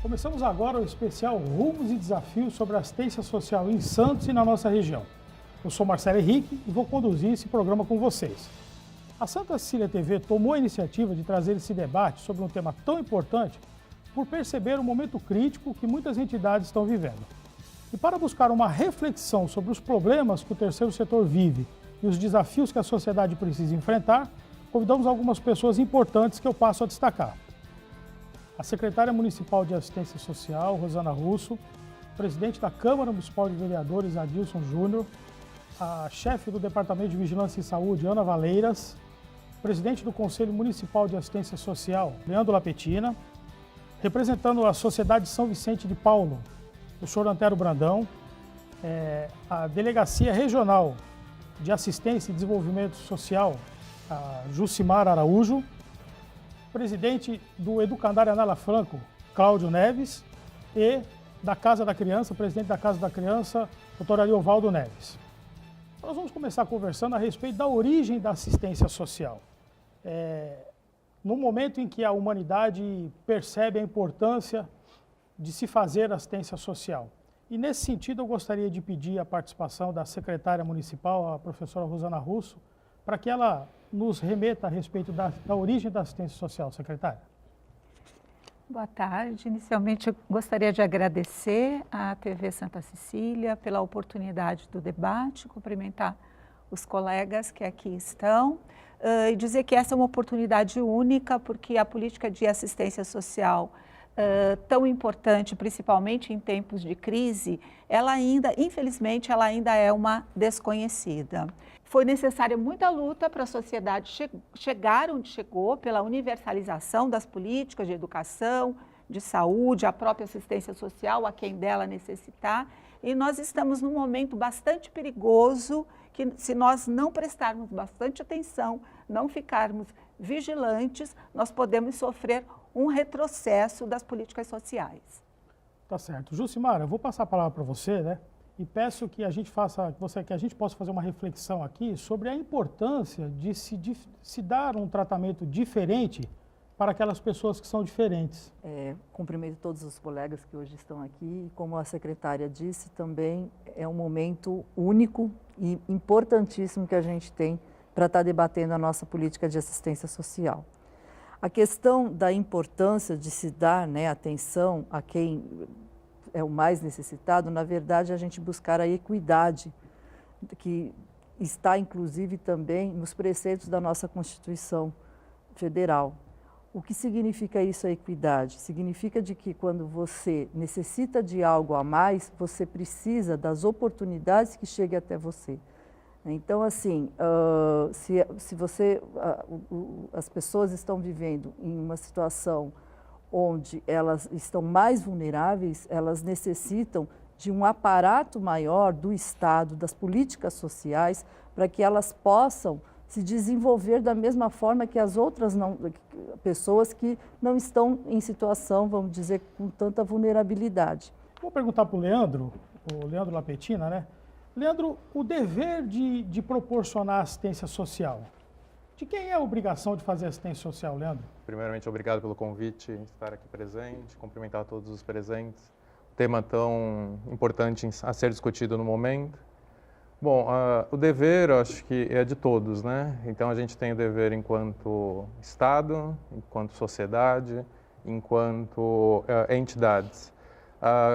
Começamos agora o especial Rumos e Desafios sobre a assistência social em Santos e na nossa região. Eu sou Marcelo Henrique e vou conduzir esse programa com vocês. A Santa Cecília TV tomou a iniciativa de trazer esse debate sobre um tema tão importante por perceber o momento crítico que muitas entidades estão vivendo. E para buscar uma reflexão sobre os problemas que o terceiro setor vive e os desafios que a sociedade precisa enfrentar, convidamos algumas pessoas importantes que eu passo a destacar. A secretária municipal de Assistência Social, Rosana Russo, o presidente da Câmara Municipal de Vereadores, Adilson Júnior, a chefe do Departamento de Vigilância e Saúde, Ana Valeiras, o presidente do Conselho Municipal de Assistência Social, Leandro Lapetina, representando a Sociedade São Vicente de Paulo, o senhor Antero Brandão, a Delegacia Regional de Assistência e Desenvolvimento Social, a Jucimar Araújo, presidente do Educandário Anela Franco, Cláudio Neves, e da Casa da Criança, presidente da Casa da Criança, doutor Ariovaldo Neves. Nós vamos começar conversando a respeito da origem da assistência social. No momento em que a humanidade percebe a importância de se fazer assistência social. E nesse sentido eu gostaria de pedir a participação da secretária municipal, a professora Rosana Russo, para que ela nos remeta a respeito da origem da assistência social, secretária. Boa tarde. Inicialmente, eu gostaria de agradecer à TV Santa Cecília pela oportunidade do debate, cumprimentar os colegas que aqui estão e dizer que essa é uma oportunidade única, porque a política de assistência social tão importante, principalmente em tempos de crise, ela ainda, infelizmente, ela ainda é uma desconhecida. Foi necessária muita luta para a sociedade chegar onde chegou, pela universalização das políticas de educação, de saúde, a própria assistência social, a quem dela necessitar. E nós estamos num momento bastante perigoso, que se nós não prestarmos bastante atenção, não ficarmos vigilantes, nós podemos sofrer um retrocesso das políticas sociais. Tá certo. Jucimar, eu vou passar a palavra para você, né? E peço que a gente possa fazer uma reflexão aqui sobre a importância de se dar um tratamento diferente para aquelas pessoas que são diferentes. Cumprimento todos os colegas que hoje estão aqui. Como a secretária disse, também é um momento único e importantíssimo que a gente tem para estar debatendo a nossa política de assistência social. A questão da importância de se dar, atenção a quem é o mais necessitado, na verdade, a gente buscar a equidade, que está inclusive também nos preceitos da nossa Constituição Federal. O que significa isso, a equidade? Significa de que quando você necessita de algo a mais, você precisa das oportunidades que cheguem até você. Então, assim, as pessoas estão vivendo em uma situação onde elas estão mais vulneráveis, elas necessitam de um aparato maior do Estado, das políticas sociais, para que elas possam se desenvolver da mesma forma que as outras pessoas que não estão em situação, vamos dizer, com tanta vulnerabilidade. Vou perguntar para o Leandro Lapetina, né? Leandro, o dever de proporcionar assistência social, de quem é a obrigação de fazer assistência social, Leandro? Primeiramente, obrigado pelo convite, estar aqui presente, cumprimentar todos os presentes. Tema tão importante a ser discutido no momento. Bom, o dever, eu acho que é de todos, né? Então, a gente tem o dever enquanto Estado, enquanto sociedade, enquanto entidades.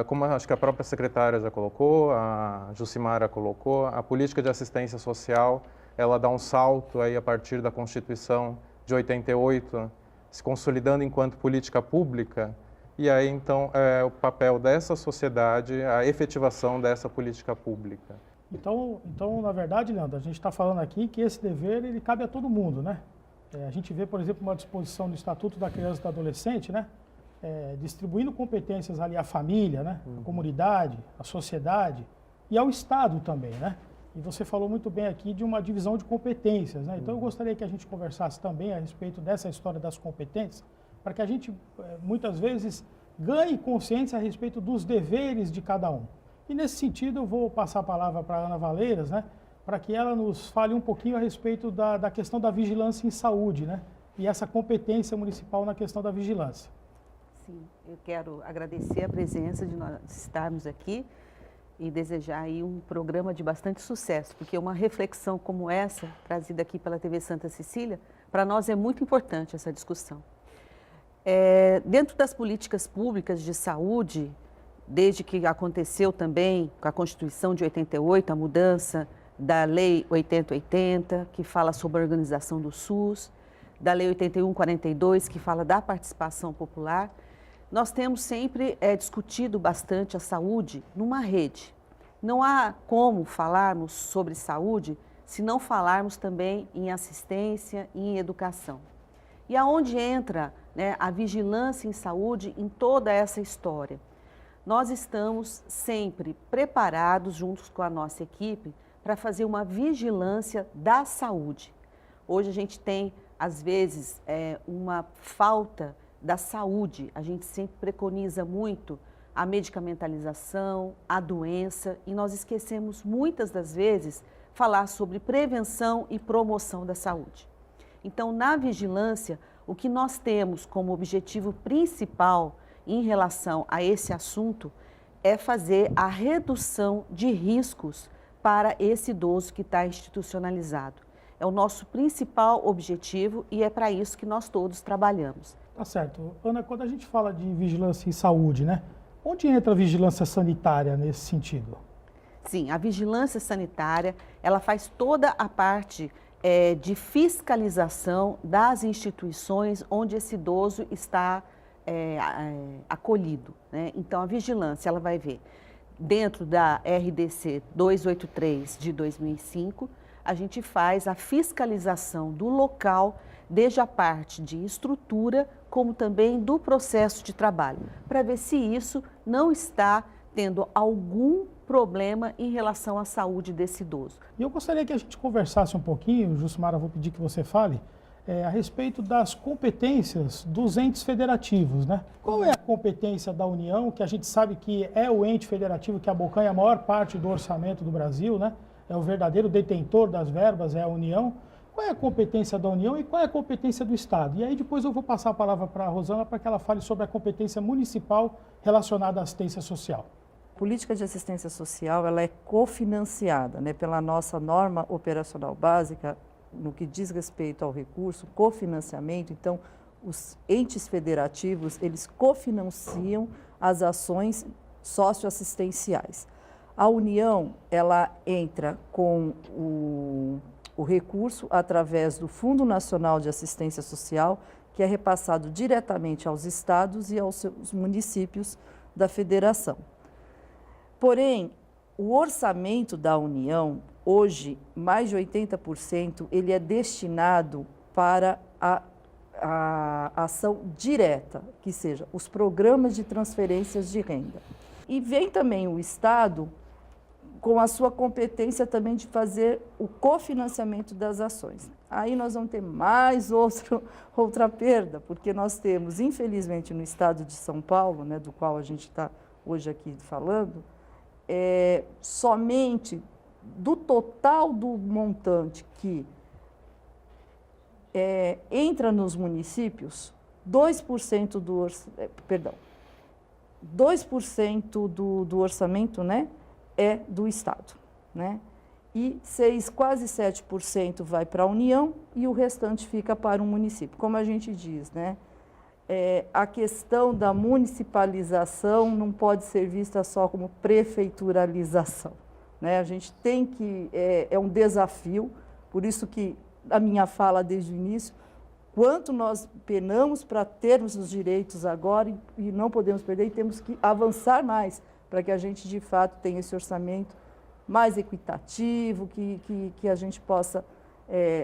Como acho que a própria secretária já colocou, a Jucimara colocou, a política de assistência social, ela dá um salto aí a partir da Constituição de 88, se consolidando enquanto política pública, e aí então é o papel dessa sociedade, a efetivação dessa política pública. Então na verdade, Leandro, a gente está falando aqui que esse dever ele cabe a todo mundo, né? A gente vê, por exemplo, uma disposição do Estatuto da Criança e do Adolescente, né? Distribuindo competências ali à família, né? À comunidade, à sociedade e ao Estado também, né? E você falou muito bem aqui de uma divisão de competências, né? Então eu gostaria que a gente conversasse também a respeito dessa história das competências, para que a gente, muitas vezes, ganhe consciência a respeito dos deveres de cada um. E nesse sentido eu vou passar a palavra para a Ana Valeiras, né? Para que ela nos fale um pouquinho a respeito da questão da vigilância em saúde, né? E essa competência municipal na questão da vigilância. Sim, eu quero agradecer a presença de nós estarmos aqui e desejar aí um programa de bastante sucesso, porque uma reflexão como essa, trazida aqui pela TV Santa Cecília, para nós é muito importante essa discussão. Dentro das políticas públicas de saúde, desde que aconteceu também com a Constituição de 88, a mudança da Lei 8080, que fala sobre a organização do SUS, da Lei 8142, que fala da participação popular, nós temos sempre discutido bastante a saúde numa rede. Não há como falarmos sobre saúde se não falarmos também em assistência e em educação. E aonde entra, né, a vigilância em saúde em toda essa história? Nós estamos sempre preparados, juntos com a nossa equipe, para fazer uma vigilância da saúde. Hoje a gente tem, às vezes, uma falta da saúde. A gente sempre preconiza muito a medicamentalização, a doença, e nós esquecemos muitas das vezes falar sobre prevenção e promoção da saúde. Então, na vigilância, o que nós temos como objetivo principal em relação a esse assunto é fazer a redução de riscos para esse idoso que está institucionalizado. É o nosso principal objetivo e é para isso que nós todos trabalhamos. Tá certo. Ana, quando a gente fala de vigilância em saúde, né? Onde entra a vigilância sanitária nesse sentido? Sim, a vigilância sanitária, ela faz toda a parte de fiscalização das instituições onde esse idoso está acolhido, né? Então, a vigilância, ela vai ver, dentro da RDC 283 de 2005, a gente faz a fiscalização do local, desde a parte de estrutura, como também do processo de trabalho, para ver se isso não está tendo algum problema em relação à saúde desse idoso. E eu gostaria que a gente conversasse um pouquinho, Jucimara, vou pedir que você fale, a respeito das competências dos entes federativos, né? Qual é a competência da União, que a gente sabe que é o ente federativo que abocanha a maior parte do orçamento do Brasil, né? É o verdadeiro detentor das verbas, é a União. Qual é a competência da União e qual é a competência do Estado? E aí depois eu vou passar a palavra para a Rosana para que ela fale sobre a competência municipal relacionada à assistência social. A política de assistência social, ela é cofinanciada, né, pela nossa norma operacional básica, no que diz respeito ao recurso, cofinanciamento. Então, os entes federativos, eles cofinanciam as ações socioassistenciais. A União, ela entra com o recurso através do Fundo Nacional de Assistência Social, que é repassado diretamente aos estados e aos seus municípios da federação. Porém, o orçamento da União, hoje, mais de 80%, ele é destinado para a ação direta, que seja os programas de transferências de renda. E vem também o Estado com a sua competência também de fazer o cofinanciamento das ações. Aí nós vamos ter mais outra perda, porque nós temos, infelizmente, no estado de São Paulo, né, do qual a gente está hoje aqui falando, somente do total do montante que entra nos municípios, 2% do orçamento, né, é do Estado, né? E quase 7% vai para a União e o restante fica para o município. Como a gente diz, né? A questão da municipalização não pode ser vista só como prefeituralização, né? A gente tem que, é um desafio, por isso que a minha fala desde o início, quanto nós penamos para termos os direitos agora e não podemos perder, e temos que avançar mais para que a gente, de fato, tenha esse orçamento mais equitativo, que a gente possa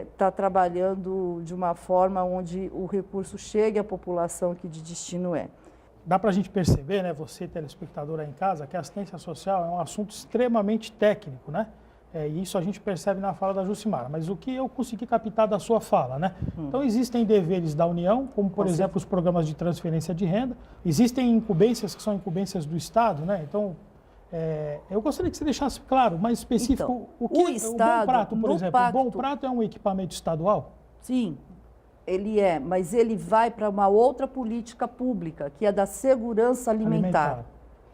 estar trabalhando de uma forma onde o recurso chegue à população que de destino é. Dá para a gente perceber, né, você, telespectador aí em casa, que a assistência social é um assunto extremamente técnico, né? E isso a gente percebe na fala da Jucimara, mas o que eu consegui captar da sua fala, né? Então, existem deveres da União, como, por exemplo, os programas de transferência de renda, existem incumbências que são incumbências do Estado, né? Então, eu gostaria que você deixasse claro, mais específico, então, o Estado, Bom Prato, por exemplo, o Bom Prato é um equipamento estadual? Sim, mas ele vai para uma outra política pública, que é da segurança alimentar.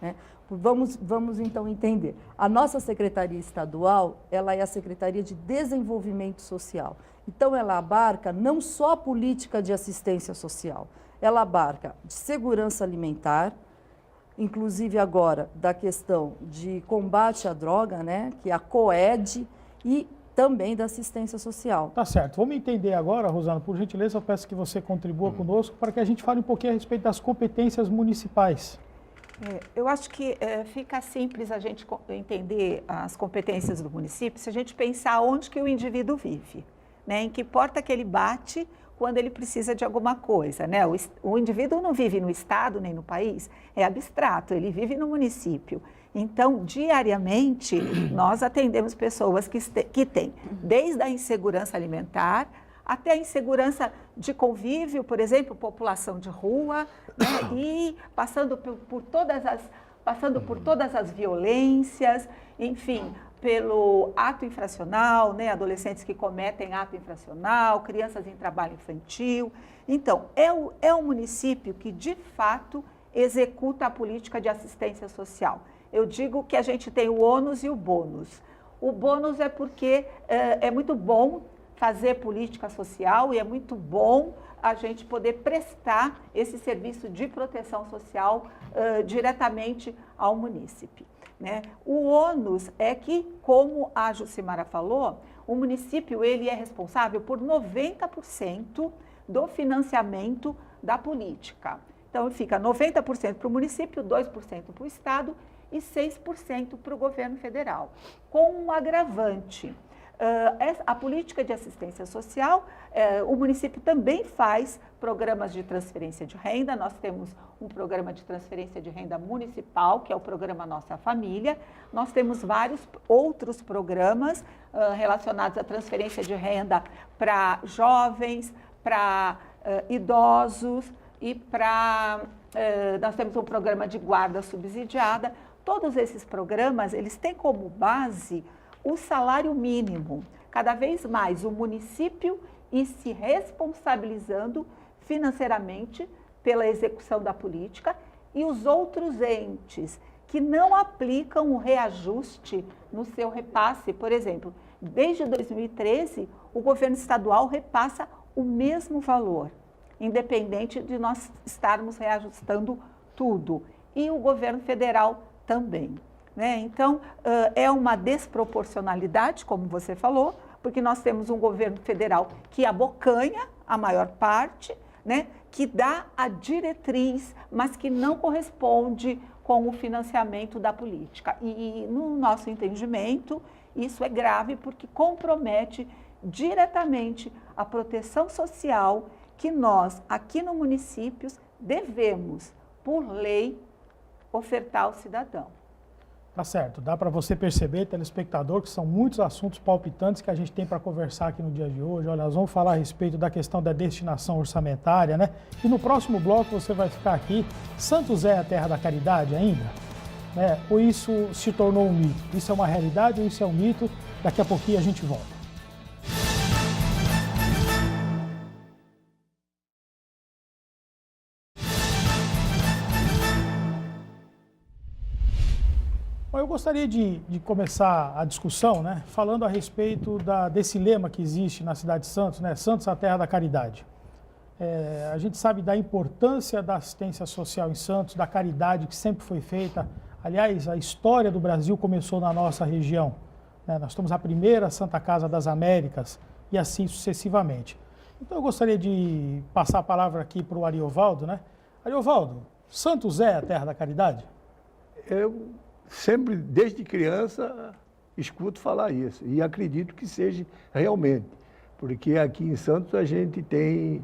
Né? Vamos então entender. A nossa Secretaria Estadual, ela é a Secretaria de Desenvolvimento Social. Então, ela abarca não só a política de assistência social, ela abarca de segurança alimentar, inclusive agora da questão de combate à droga, né, que é a COED, e também da assistência social. Tá certo. Vamos entender agora, Rosana, por gentileza, eu peço que você contribua conosco para que a gente fale um pouquinho a respeito das competências municipais. Eu acho que fica simples a gente entender as competências do município se a gente pensar onde que o indivíduo vive, né? Em que porta que ele bate quando ele precisa de alguma coisa, né? O indivíduo não vive no estado nem no país, é abstrato, ele vive no município. Então, diariamente, nós atendemos pessoas que têm desde a insegurança alimentar até a insegurança de convívio, por exemplo, população de rua, né? E passando por todas as violências, enfim, pelo ato infracional, né? Adolescentes que cometem ato infracional, crianças em trabalho infantil. Então, é o município que, de fato, executa a política de assistência social. Eu digo que a gente tem o ônus e o bônus. O bônus é porque é muito bom fazer política social e é muito bom a gente poder prestar esse serviço de proteção social diretamente ao munícipe, né? O ônus é que, como a Jucimara falou, o município ele é responsável por 90% do financiamento da política. Então, fica 90% para o município, 2% para o estado e 6% para o governo federal, com um agravante. A política de assistência social, o município também faz programas de transferência de renda. Nós temos um programa de transferência de renda municipal, que é o programa Nossa Família. Nós temos vários outros programas relacionados à transferência de renda para jovens, para idosos e nós temos um programa de guarda subsidiada. Todos esses programas, eles têm como base o salário mínimo. Cada vez mais o município ir se responsabilizando financeiramente pela execução da política e os outros entes que não aplicam o reajuste no seu repasse. Por exemplo, desde 2013, o governo estadual repassa o mesmo valor, independente de nós estarmos reajustando tudo. E o governo federal também, né? Então, é uma desproporcionalidade, como você falou, porque nós temos um governo federal que abocanha a maior parte, né? Que dá a diretriz, mas que não corresponde com o financiamento da política. E no nosso entendimento, isso é grave porque compromete diretamente a proteção social que nós, aqui no município, devemos, por lei, ofertar ao cidadão. Tá certo, dá para você perceber, telespectador, que são muitos assuntos palpitantes que a gente tem para conversar aqui no dia de hoje. Olha, nós vamos falar a respeito da questão da destinação orçamentária, né? E no próximo bloco você vai ficar aqui, Santos é a terra da caridade ainda? Né? Ou isso se tornou um mito? Isso é uma realidade ou isso é um mito? Daqui a pouquinho a gente volta. Bom, eu gostaria de começar a discussão, né, falando a respeito desse lema que existe na cidade de Santos, né, Santos, a terra da caridade. A gente sabe da importância da assistência social em Santos, da caridade que sempre foi feita. Aliás, a história do Brasil começou na nossa região, né? Nós somos a primeira Santa Casa das Américas e assim sucessivamente. Então eu gostaria de passar a palavra aqui para o Ariovaldo, né? Ariovaldo, Santos é a terra da caridade? Eu sempre, desde criança, escuto falar isso e acredito que seja realmente, porque aqui em Santos a gente tem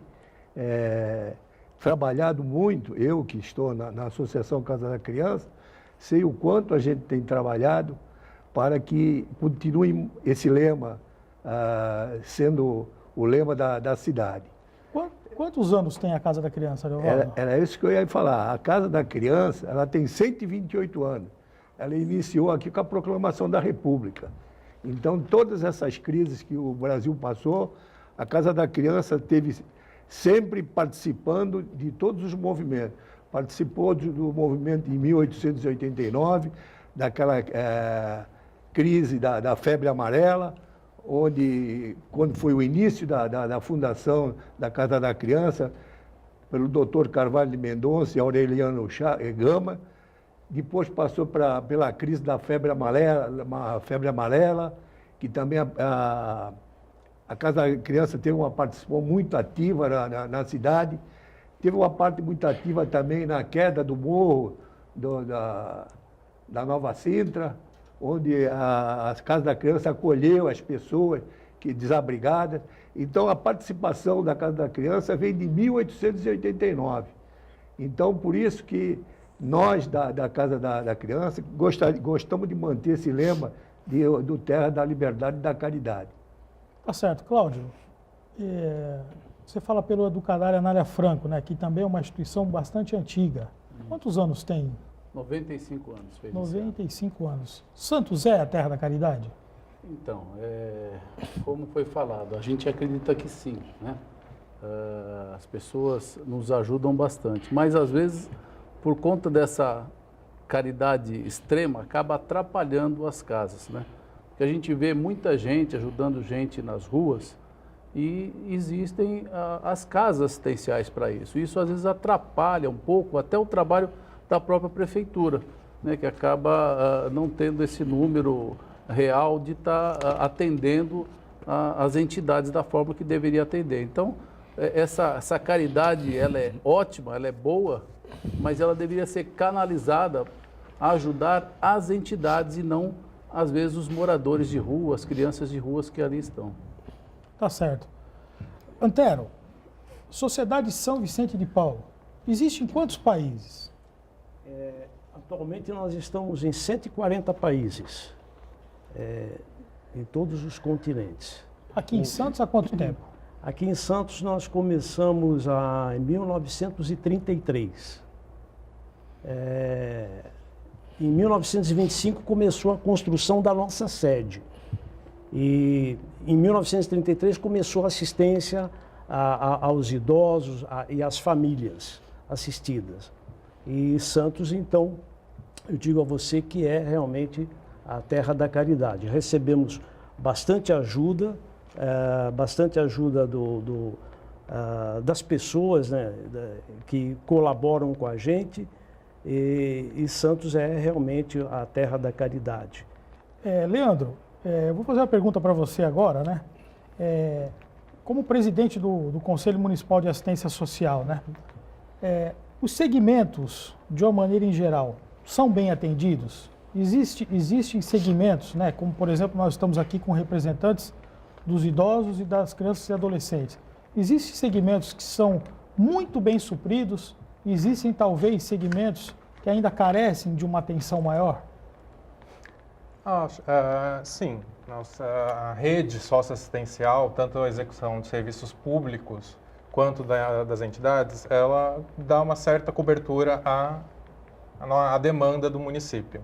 trabalhado muito, eu que estou na Associação Casa da Criança, sei o quanto a gente tem trabalhado para que continue esse lema sendo o lema da cidade. Quantos anos tem a Casa da Criança, Ariovaldo? Era isso que eu ia falar. A Casa da Criança, ela tem 128 anos. Ela iniciou aqui com a proclamação da República. Então, todas essas crises que o Brasil passou, a Casa da Criança teve sempre participando de todos os movimentos. Participou do movimento em 1889, daquela crise da febre amarela, quando foi o início da fundação da Casa da Criança, pelo Dr. Carvalho de Mendonça e Aureliano Gama. Depois passou pela crise da febre amarela, que também a Casa da Criança teve uma participação muito ativa na cidade. Teve uma parte muito ativa também na queda do morro da Nova Sintra, onde a Casa da Criança acolheu as pessoas desabrigadas. Então, a participação da Casa da Criança vem de 1889. Então, por isso que nós, da Casa da Criança, gostamos de manter esse lema do Terra da Liberdade e da Caridade. Tá certo. Cláudio, você fala pelo Educandário Anália Franco, né, que também é uma instituição bastante antiga. Quantos anos tem? 95 anos. Fez 95 anos. Santos é a Terra da Caridade? Então, como foi falado, a gente acredita que sim, né? As pessoas nos ajudam bastante, mas às vezes, por conta dessa caridade extrema, acaba atrapalhando as casas, né? Porque a gente vê muita gente ajudando gente nas ruas e existem as casas assistenciais para isso. Isso às vezes atrapalha um pouco até o trabalho da própria prefeitura, né, que acaba não tendo esse número real de estar atendendo as entidades da forma que deveria atender. Então, essa caridade, ela é ótima, ela é boa, mas ela deveria ser canalizada a ajudar as entidades e não, às vezes, os moradores de rua, as crianças de ruas que ali estão. Tá certo. Antero, Sociedade São Vicente de Paulo, existe em quantos países? Atualmente nós estamos em 140 países, em todos os continentes. Aqui em Santos há quanto tempo? Aqui em Santos nós começamos em 1933. Em 1925 começou a construção da nossa sede. E em 1933 começou a assistência aos idosos e às famílias assistidas. E Santos, então, eu digo a você que é realmente a terra da caridade. Recebemos bastante ajuda das pessoas, né, que colaboram com a gente, e Santos é realmente a terra da caridade. Leandro, eu vou fazer uma pergunta para você agora, né? Como presidente do Conselho Municipal de Assistência Social, né? Os segmentos, de uma maneira em geral, são bem atendidos? Existem segmentos, né? Como, por exemplo, nós estamos aqui com representantes dos idosos e das crianças e adolescentes. Existem segmentos que são muito bem supridos? Existem, talvez, segmentos que ainda carecem de uma atenção maior? Sim. Nossa rede socioassistencial, tanto a execução de serviços públicos quanto das entidades, ela dá uma certa cobertura à demanda do município.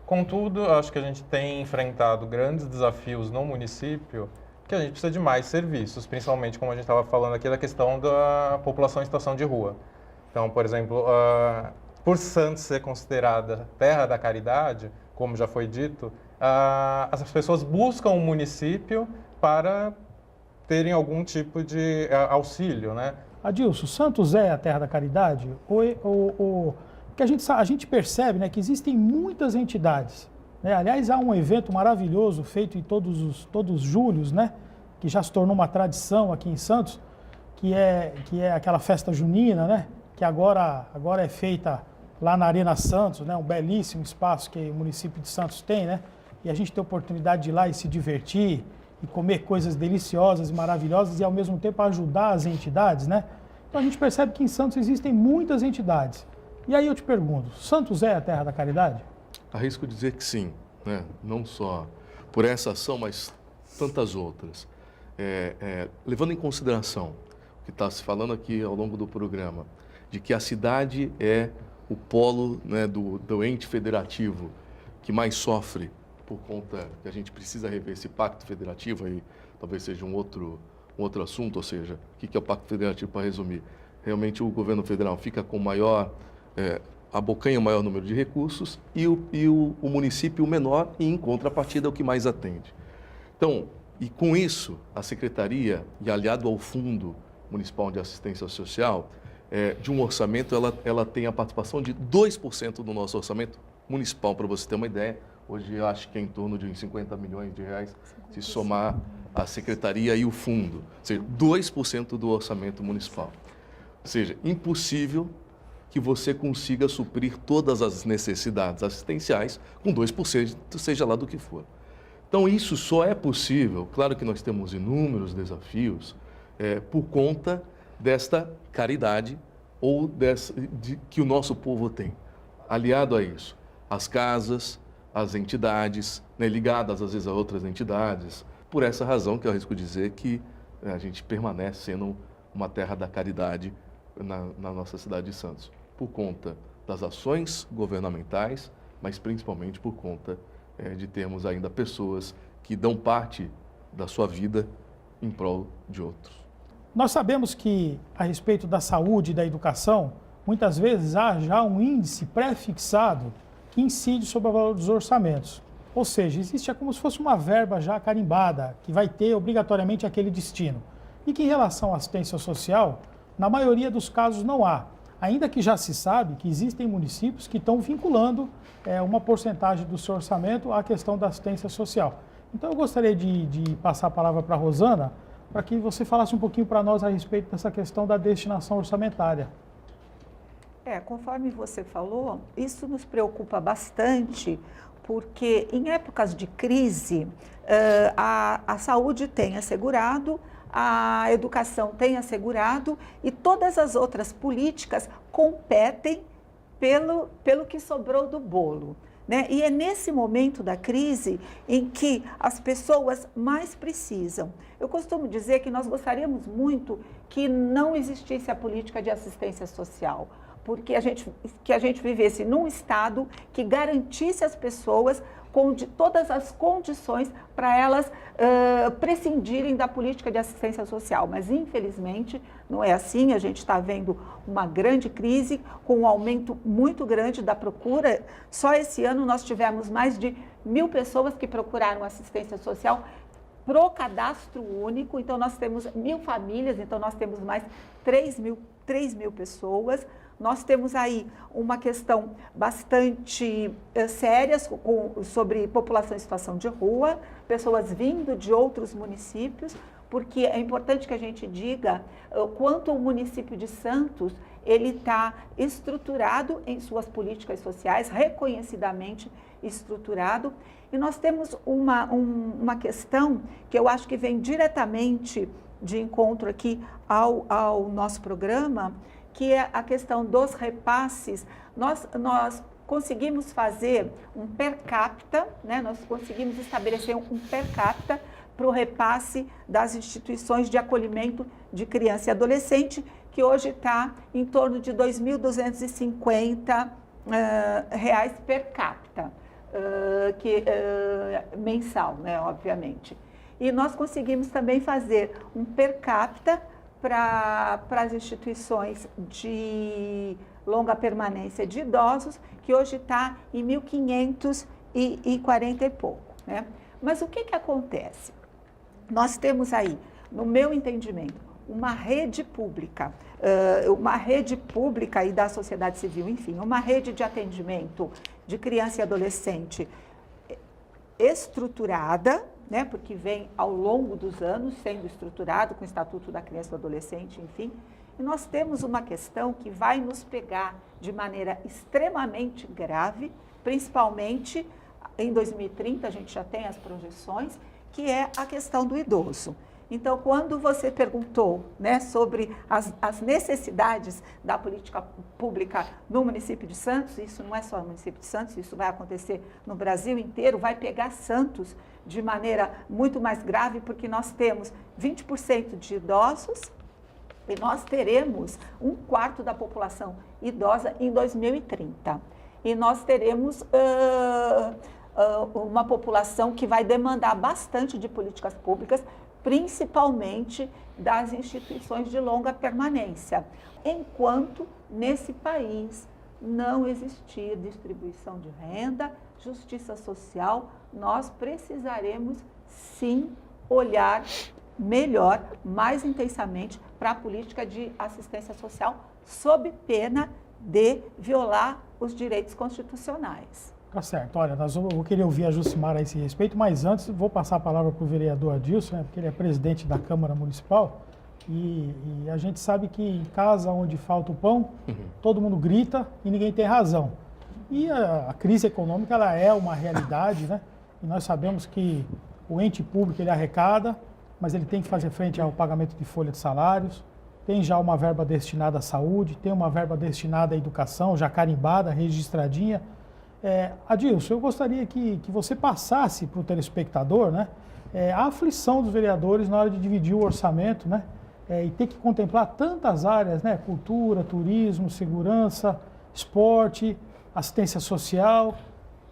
Contudo, acho que a gente tem enfrentado grandes desafios no município, que a gente precisa de mais serviços, principalmente, como a gente estava falando aqui, da questão da população em situação de rua. Então, por exemplo, por Santos ser considerada terra da caridade, como já foi dito, as pessoas buscam o município para terem algum tipo de auxílio, né? Adilson, Santos é a terra da caridade? Porque a gente percebe, né, que existem muitas entidades, né? Aliás, há um evento maravilhoso feito em todos os julhos, né, que já se tornou uma tradição aqui em Santos, que é aquela festa junina, né, que agora é feita lá na Arena Santos, né, um belíssimo espaço que o município de Santos tem, né, e a gente tem a oportunidade de ir lá e se divertir e comer coisas deliciosas e maravilhosas e, ao mesmo tempo, ajudar as entidades, né? Então, a gente percebe que em Santos existem muitas entidades. E aí eu te pergunto, Santos é a terra da caridade? Arrisco dizer que sim, né? Não só por essa ação, mas tantas outras. Levando em consideração o que está se falando aqui ao longo do programa, de que a cidade é o polo, né, do ente federativo que mais sofre por conta que a gente precisa rever esse pacto federativo, aí talvez seja um outro um outro assunto, ou seja, o que é o Pacto Federativo, para resumir? Realmente o governo federal fica com abocanha o maior número de recursos e o município menor, e em contrapartida é o que mais atende. Então, e com isso, a Secretaria, e aliado ao Fundo Municipal de Assistência Social, de um orçamento, ela tem a participação de 2% do nosso orçamento municipal, para você ter uma ideia. Hoje eu acho que é em torno de uns 50 milhões de reais, se somar a Secretaria e o Fundo, ou seja, 2% do orçamento municipal. Ou seja, impossível que você consiga suprir todas as necessidades assistenciais com 2%, seja lá do que for. Então, isso só é possível, claro que nós temos inúmeros desafios, por conta desta caridade que o nosso povo tem. Aliado a isso, as casas, as entidades, né, ligadas às vezes a outras entidades, por essa razão que eu arrisco dizer que a gente permanece sendo uma terra da caridade na nossa cidade de Santos, por conta das ações governamentais, mas principalmente por conta de termos ainda pessoas que dão parte da sua vida em prol de outros. Nós sabemos que, a respeito da saúde e da educação, muitas vezes há já um índice pré-fixado que incide sobre o valor dos orçamentos. Ou seja, existe como se fosse uma verba já carimbada, que vai ter obrigatoriamente aquele destino. E que em relação à assistência social, na maioria dos casos não há. Ainda que já se sabe que existem municípios que estão vinculando uma porcentagem do seu orçamento à questão da assistência social. Então eu gostaria de passar a palavra para a Rosana, para que você falasse um pouquinho para nós a respeito dessa questão da destinação orçamentária. Conforme você falou, isso nos preocupa bastante, porque em épocas de crise, a saúde tem assegurado, a educação tem assegurado e todas as outras políticas competem pelo que sobrou do bolo, né? E é nesse momento da crise em que as pessoas mais precisam. Eu costumo dizer que nós gostaríamos muito que não existisse a política de assistência social, porque que a gente vivesse num Estado que garantisse às pessoas todas as condições para elas prescindirem da política de assistência social. Mas, infelizmente, não é assim. A gente está vendo uma grande crise, com um aumento muito grande da procura. Só esse ano nós tivemos mais de 1.000 pessoas que procuraram assistência social pro cadastro único. Então, nós temos 1.000 famílias, então nós temos mais 3 mil pessoas. Nós temos aí uma questão bastante séria sobre população em situação de rua, pessoas vindo de outros municípios, porque é importante que a gente diga quanto o município de Santos ele está estruturado em suas políticas sociais, reconhecidamente estruturado. E nós temos uma questão que eu acho que vem diretamente de encontro aqui ao nosso programa, que é a questão dos repasses. Nós conseguimos fazer um per capita, né? Nós conseguimos estabelecer um per capita para o repasse das instituições de acolhimento de criança e adolescente, que hoje está em torno de R$ 2.250 per capita, mensal, né? Obviamente. E nós conseguimos também fazer um per capita para as instituições de longa permanência de idosos, que hoje está em 1.540 e pouco, né? Mas o que acontece? Nós temos aí, no meu entendimento, uma rede pública e da sociedade civil, enfim, uma rede de atendimento de criança e adolescente estruturada, né, porque vem ao longo dos anos sendo estruturado com o Estatuto da Criança e do Adolescente, enfim. E nós temos uma questão que vai nos pegar de maneira extremamente grave, principalmente em 2030, a gente já tem as projeções, que é a questão do idoso. Então, quando você perguntou, né, sobre as necessidades da política pública no município de Santos, isso não é só no município de Santos, isso vai acontecer no Brasil inteiro, vai pegar Santos de maneira muito mais grave, porque nós temos 20% de idosos e nós teremos 1/4 da população idosa em 2030. E nós teremos uma população que vai demandar bastante de políticas públicas, principalmente das instituições de longa permanência. Enquanto nesse país não existir distribuição de renda, justiça social, nós precisaremos sim olhar melhor, mais intensamente para a política de assistência social, sob pena de violar os direitos constitucionais. Tá certo. Olha, eu vou querer ouvir a Jucimara a esse respeito, mas antes vou passar a palavra para o vereador Adilson, porque ele é presidente da Câmara Municipal, e a gente sabe que em casa onde falta o pão, todo mundo grita e ninguém tem razão. E a crise econômica, ela é uma realidade, né? E nós sabemos que o ente público, ele arrecada, mas ele tem que fazer frente ao pagamento de folha de salários, tem já uma verba destinada à saúde, tem uma verba destinada à educação, já carimbada, registradinha. Adilson, eu gostaria que você passasse para o telespectador, né, a aflição dos vereadores na hora de dividir o orçamento, né, e ter que contemplar tantas áreas, né, cultura, turismo, segurança, esporte, assistência social.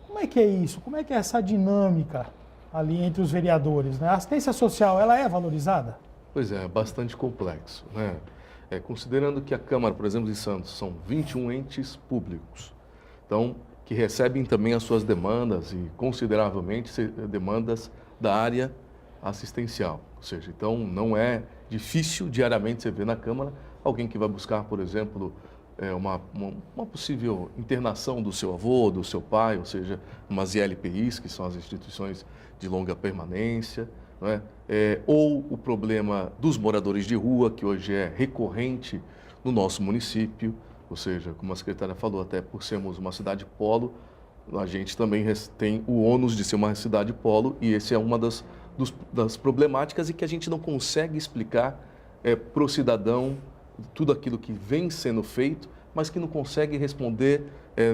Como é que é isso? Como é que é essa dinâmica ali entre os vereadores, né? A assistência social, ela é valorizada? Pois é, bastante complexo, né? Considerando que a Câmara, por exemplo, de Santos, são 21 entes públicos, então, que recebem também as suas demandas e consideravelmente demandas da área assistencial. Ou seja, então não é difícil diariamente você ver na Câmara alguém que vai buscar, por exemplo, uma possível internação do seu avô, do seu pai, ou seja, umas ILPIs, que são as instituições de longa permanência, não é? Ou o problema dos moradores de rua, que hoje é recorrente no nosso município, ou seja, como a secretária falou, até por sermos uma cidade polo, a gente também tem o ônus de ser uma cidade polo, e esse é uma das problemáticas e que a gente não consegue explicar para o cidadão tudo aquilo que vem sendo feito, mas que não consegue responder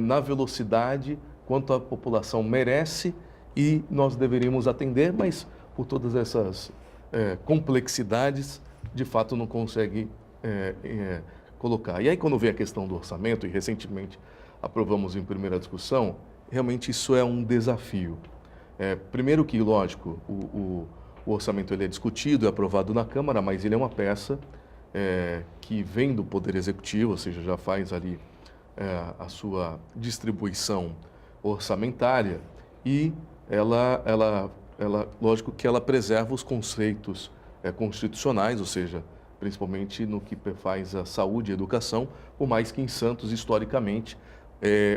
na velocidade quanto a população merece e nós deveríamos atender, mas por todas essas complexidades, de fato não consegue colocar. E aí quando vem a questão do orçamento, e recentemente aprovamos em primeira discussão, realmente isso é um desafio. Primeiro que, lógico, o orçamento ele é discutido, é aprovado na Câmara, mas ele é uma peça que vem do Poder Executivo, ou seja, já faz ali a sua distribuição orçamentária e lógico que ela preserva os conceitos constitucionais, ou seja, principalmente no que faz a saúde e a educação, por mais que em Santos, historicamente,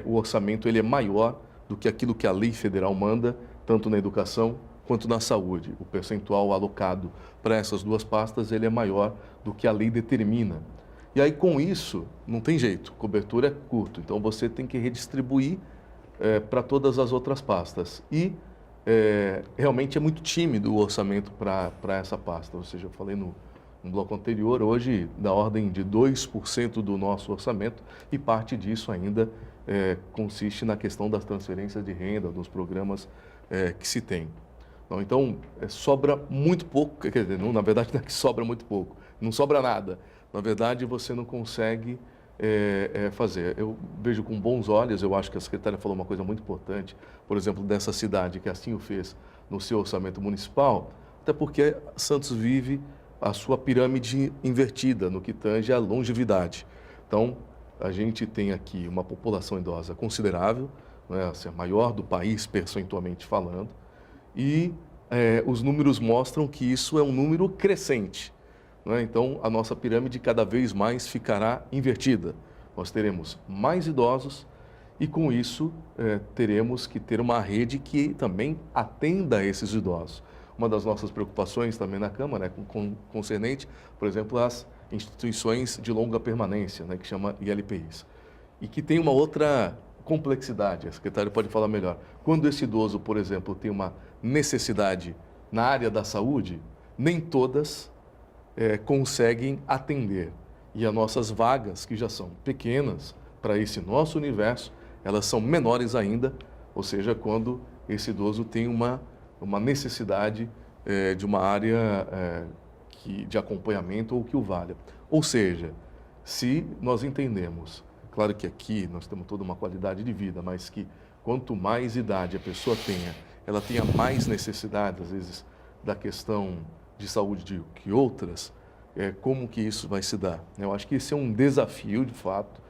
o orçamento ele é maior do que aquilo que a lei federal manda, tanto na educação quanto na saúde. O percentual alocado para essas duas pastas ele é maior do que a lei determina. E aí, com isso, não tem jeito, cobertura é curto, então você tem que redistribuir para todas as outras pastas. E realmente é muito tímido o orçamento para essa pasta, ou seja, eu falei no bloco anterior, hoje, da ordem de 2% do nosso orçamento, e parte disso ainda consiste na questão das transferências de renda, dos programas que se tem. Então, sobra muito pouco, quer dizer, na verdade não é que sobra muito pouco, não sobra nada. Na verdade, você não consegue fazer. Eu vejo com bons olhos, eu acho que a secretária falou uma coisa muito importante, por exemplo, dessa cidade que assim o fez no seu orçamento municipal, até porque Santos vive a sua pirâmide invertida no que tange à longevidade. Então, a gente tem aqui uma população idosa considerável, né, assim, a maior do país, percentualmente falando, e os números mostram que isso é um número crescente. Né? Então, a nossa pirâmide cada vez mais ficará invertida. Nós teremos mais idosos e, com isso, teremos que ter uma rede que também atenda a esses idosos. Uma das nossas preocupações também na Câmara é concernente, por exemplo, às instituições de longa permanência, né, que chama ILPIs, e que tem uma outra complexidade, a secretária pode falar melhor. Quando esse idoso, por exemplo, tem uma necessidade na área da saúde, nem todas conseguem atender. E as nossas vagas, que já são pequenas para esse nosso universo, elas são menores ainda, ou seja, quando esse idoso tem uma necessidade de uma área de acompanhamento ou que o valha. Ou seja, se nós entendemos, claro que aqui nós temos toda uma qualidade de vida, mas que quanto mais idade a pessoa tenha, ela tenha mais necessidade, às vezes, da questão de saúde que outras, como que isso vai se dar? Eu acho que esse é um desafio, de fato,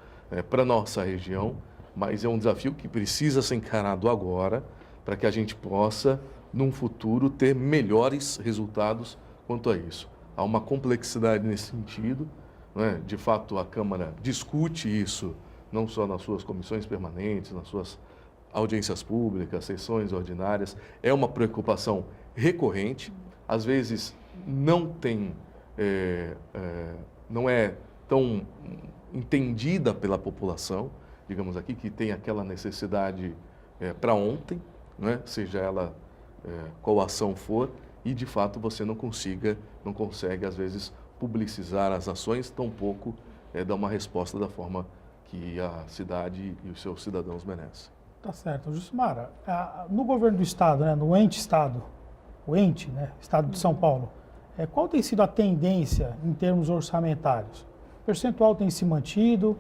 para a nossa região, mas é um desafio que precisa ser encarado agora para que a gente possa, num futuro, ter melhores resultados quanto a isso. Há uma complexidade nesse sentido, né? De fato, a Câmara discute isso, não só nas suas comissões permanentes, nas suas audiências públicas, sessões ordinárias, é uma preocupação recorrente, às vezes não é tão entendida pela população, digamos aqui, que tem aquela necessidade para ontem, né? Seja ela qual ação for, e de fato você não consegue às vezes publicizar as ações, tampouco dar uma resposta da forma que a cidade e os seus cidadãos merecem. Tá certo. Jusmara, no governo do Estado, né, no ente Estado, o ente, né, Estado de São Paulo, qual tem sido a tendência em termos orçamentários? O percentual tem se mantido?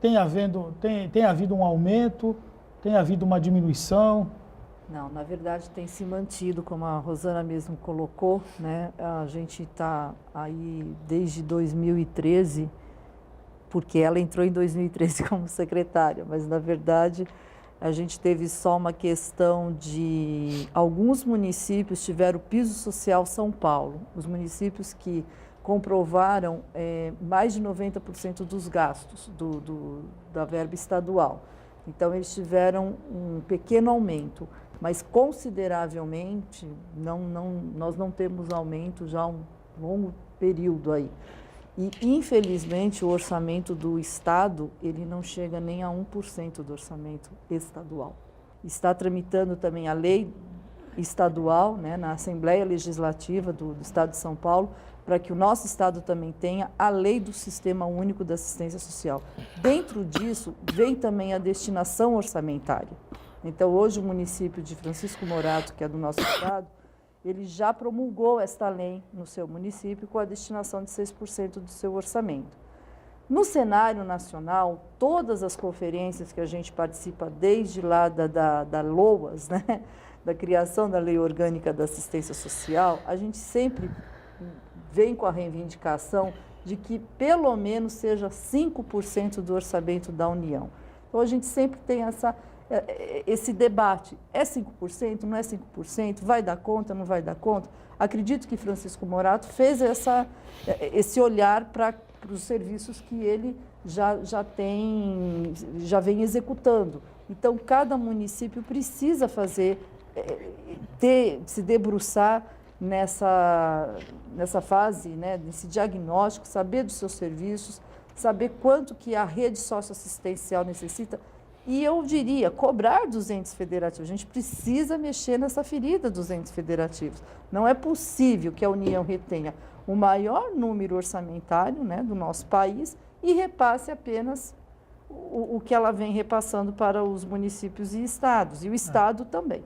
Tem havido um aumento? Tem havido uma diminuição? Não, na verdade tem se mantido, como a Rosana mesmo colocou, né? A gente está aí desde 2013, porque ela entrou em 2013 como secretária, mas na verdade a gente teve só uma questão de alguns municípios tiveram o piso social São Paulo, os municípios que comprovaram mais de 90% dos gastos da verba estadual. Então eles tiveram um pequeno aumento, mas consideravelmente nós não temos aumento já há um longo período aí. E, infelizmente, o orçamento do Estado, ele não chega nem a 1% do orçamento estadual. Está tramitando também a lei estadual, né, na Assembleia Legislativa do Estado de São Paulo, para que o nosso Estado também tenha a lei do Sistema Único da Assistência Social. Dentro disso, vem também a destinação orçamentária. Então, hoje, o município de Francisco Morato, que é do nosso Estado, ele já promulgou esta lei no seu município com a destinação de 6% do seu orçamento. No cenário nacional, todas as conferências que a gente participa, desde lá da LOAS, né, da criação da Lei Orgânica da Assistência Social, a gente sempre vem com a reivindicação de que pelo menos seja 5% do orçamento da União. Então, a gente sempre tem esse debate, é 5%, não é 5%, vai dar conta, não vai dar conta? Acredito que Francisco Morato fez esse olhar para os serviços que ele já vem executando. Então, cada município precisa se debruçar nessa fase, né, desse diagnóstico, saber dos seus serviços, saber quanto que a rede socioassistencial necessita. E eu diria, cobrar dos entes federativos. A gente precisa mexer nessa ferida dos entes federativos. Não é possível que a União retenha o maior número orçamentário, né, do nosso país e repasse apenas o que ela vem repassando para os municípios e estados, e o Estado também.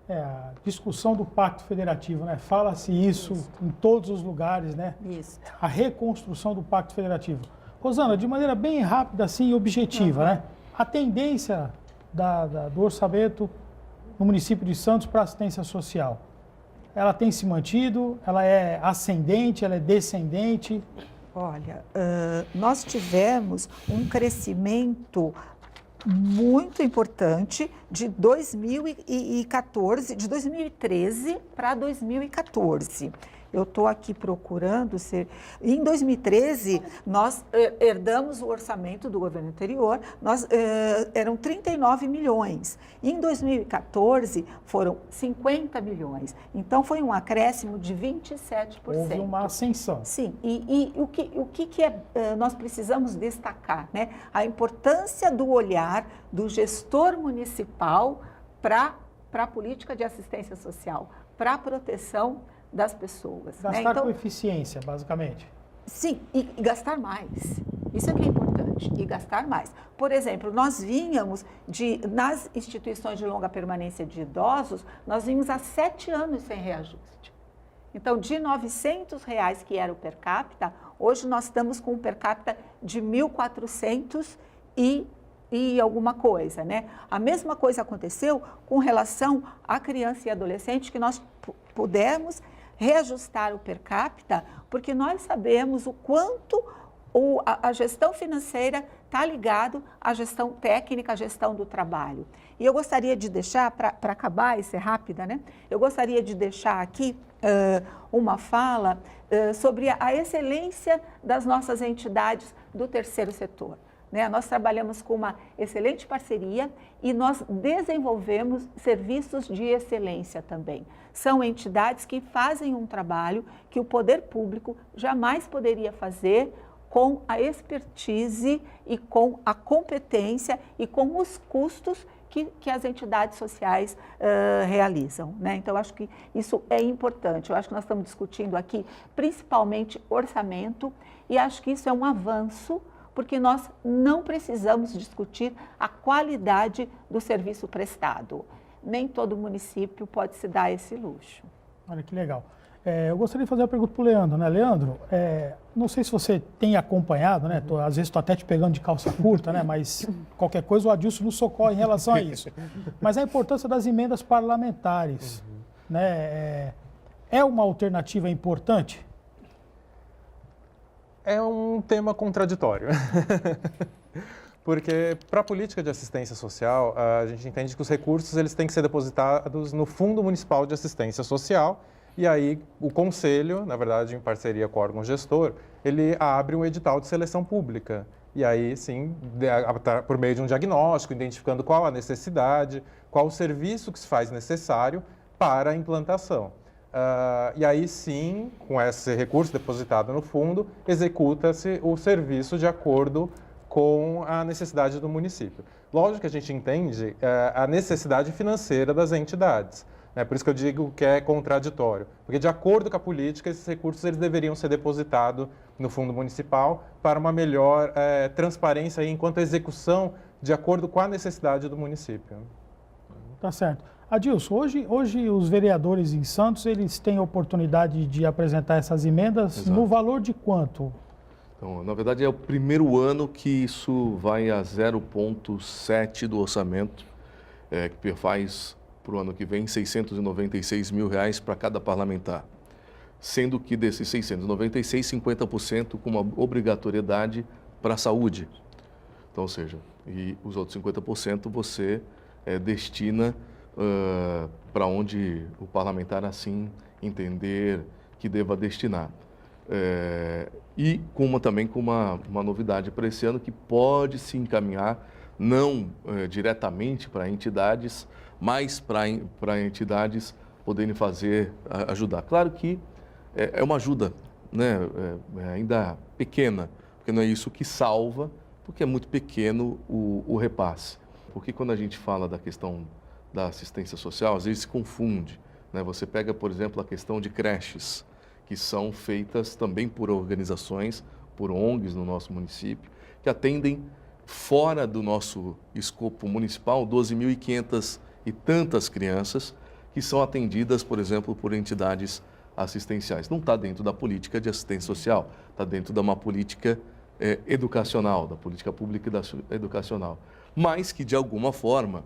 A discussão do Pacto Federativo, né? Fala-se isso em todos os lugares, né? Isso. A reconstrução do Pacto Federativo. Rosana, de maneira bem rápida assim, e objetiva, né? A tendência do orçamento no município de Santos para assistência social, ela tem se mantido? Ela é ascendente? Ela é descendente? Olha, nós tivemos um crescimento muito importante de 2014, de 2013 para 2014. Eu estou aqui procurando ser... Em 2013, nós herdamos o orçamento do governo anterior, eram 39 milhões. Em 2014, foram 50 milhões. Então, foi um acréscimo de 27%. Houve uma ascensão. Sim, e o que nós precisamos destacar, né? A importância do olhar do gestor municipal para a política de assistência social, para a proteção das pessoas. Gastar, né? Então, com eficiência, basicamente. Sim, e gastar mais. Isso é que é importante, e gastar mais. Por exemplo, nós vínhamos nas instituições de longa permanência de idosos, nós vínhamos há 7 anos sem reajuste. Então, de R$ 900, que era o per capita, hoje nós estamos com um per capita de 1.400 e alguma coisa, né? A mesma coisa aconteceu com relação à criança e adolescente, que nós pudemos reajustar o per capita, porque nós sabemos o quanto a gestão financeira está ligado à gestão técnica, à gestão do trabalho. E eu gostaria de deixar, para acabar e ser rápida, né? Eu gostaria de deixar aqui uma fala sobre a excelência das nossas entidades do terceiro setor. Né? Nós trabalhamos com uma excelente parceria e nós desenvolvemos serviços de excelência também. São entidades que fazem um trabalho que o poder público jamais poderia fazer, com a expertise e com a competência e com os custos que as entidades sociais realizam. Né? Então, eu acho que isso é importante. Eu acho que nós estamos discutindo aqui principalmente orçamento e acho que isso é um avanço, porque nós não precisamos discutir a qualidade do serviço prestado. Nem todo município pode se dar esse luxo. Olha que legal. Eu gostaria de fazer uma pergunta para o Leandro, né? Leandro, não sei se você tem acompanhado, né? Às vezes estou até te pegando de calça curta, né? Mas qualquer coisa o Adilson nos socorre em relação a isso. Mas a importância das emendas parlamentares, né? É uma alternativa importante? É um tema contraditório. Porque para a política de assistência social, a gente entende que os recursos eles têm que ser depositados no Fundo Municipal de Assistência Social. E aí o conselho, na verdade, em parceria com o órgão gestor, ele abre um edital de seleção pública. E aí, sim, por meio de um diagnóstico, identificando qual a necessidade, qual o serviço que se faz necessário para a implantação. E aí, sim, com esse recurso depositado no fundo, executa-se o serviço de acordo com a necessidade do município. Lógico que a gente entende a necessidade financeira das entidades. Por isso que eu digo que é contraditório, porque de acordo com a política, esses recursos eles deveriam ser depositados no fundo municipal para uma melhor transparência enquanto execução de acordo com a necessidade do município. Tá certo. Adilson, hoje os vereadores em Santos, eles têm a oportunidade de apresentar essas emendas. Exato. No valor de quanto? Então, na verdade, é o primeiro ano que isso vai a 0,7 do orçamento, que faz para o ano que vem R$ 696 mil para cada parlamentar, sendo que desses 696, 50% com uma obrigatoriedade para a saúde. Então, ou seja, e os outros 50% você destina para onde o parlamentar assim entender que deva destinar. E também com uma novidade para esse ano que pode se encaminhar não diretamente para entidades, mas para entidades poderem ajudar. Claro que é uma ajuda, né, ainda pequena, porque não é isso que salva, porque é muito pequeno o repasse. Porque quando a gente fala da questão da assistência social, às vezes se confunde. Né? Você pega, por exemplo, a questão de creches, que são feitas também por organizações, por ONGs no nosso município, que atendem fora do nosso escopo municipal 12.500 e tantas crianças que são atendidas, por exemplo, por entidades assistenciais. Não está dentro da política de assistência social, está dentro de uma política educacional, da política pública educacional, mas que de alguma forma,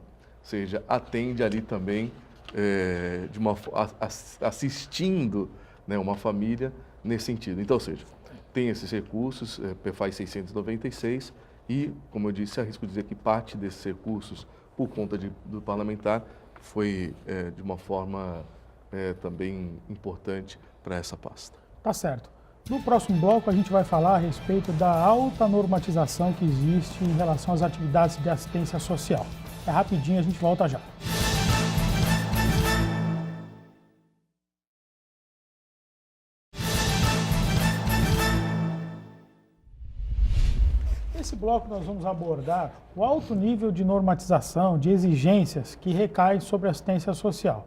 atende ali também, assistindo, né, uma família nesse sentido. Então, tem esses recursos, faz 696 e, como eu disse, arrisco dizer que parte desses recursos, por conta do parlamentar, foi de uma forma também importante para essa pasta. Tá certo. No próximo bloco, a gente vai falar a respeito da alta normatização que existe em relação às atividades de assistência social. É rapidinho, a gente volta já. Nesse bloco nós vamos abordar o alto nível de normatização, de exigências que recaem sobre a assistência social.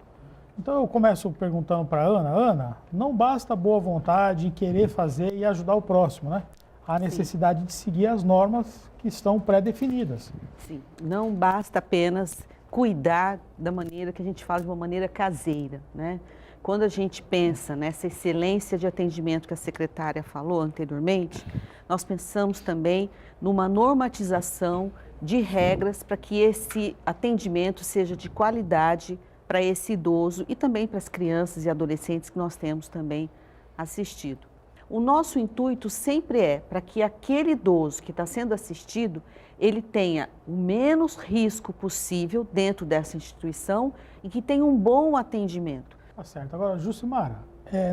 Então eu começo perguntando para a Ana. Ana, não basta boa vontade em querer fazer e ajudar o próximo, né? Há necessidade de seguir as normas que estão pré-definidas. Sim, não basta apenas cuidar da maneira que a gente fala, de uma maneira caseira, né? Quando a gente pensa nessa excelência de atendimento que a secretária falou anteriormente, nós pensamos também numa normatização de regras para que esse atendimento seja de qualidade para esse idoso e também para as crianças e adolescentes que nós temos também assistido. O nosso intuito sempre é para que aquele idoso que está sendo assistido, ele tenha o menos risco possível dentro dessa instituição e que tenha um bom atendimento. Tá certo. Agora, Jucimara,